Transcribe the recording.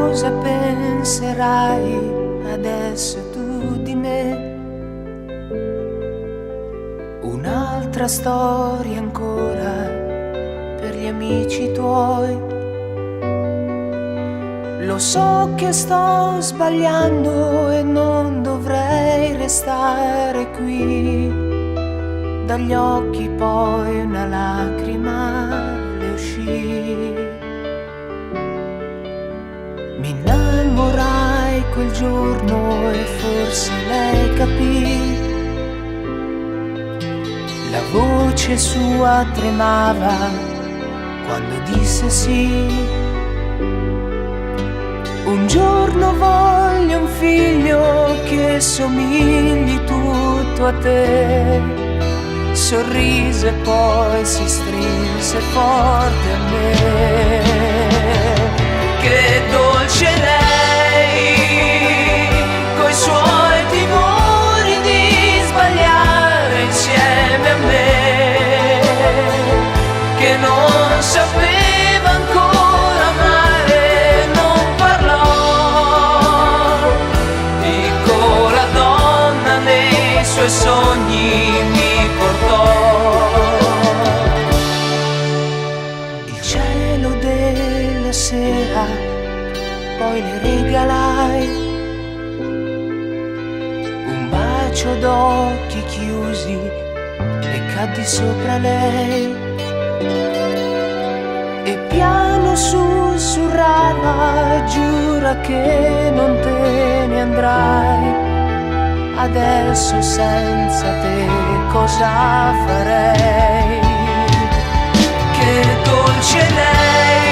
cosa penserai adesso tu di me? Un'altra storia ancora per gli amici tuoi. Lo so che sto sbagliando e non dovrei restare qui. Dagli occhi poi una lacrima le uscì. Mi innamorai quel giorno e forse lei capì. La voce sua tremava quando disse sì. Un giorno voglio un figlio che somigli tutto a te. Sorrise e poi si strinse forte a me. Che dolce lei, coi suoi timori di sbagliare insieme a me, che non sapeva ancora amare, non parlò. Dico, la donna nei suoi sogni mi portò. Il cielo della sera poi le regalai un bacio d'occhi chiusi e caddi sopra lei. E piano sussurrava, giura che non te ne andrai. Adesso senza te cosa farei? Che dolce lei,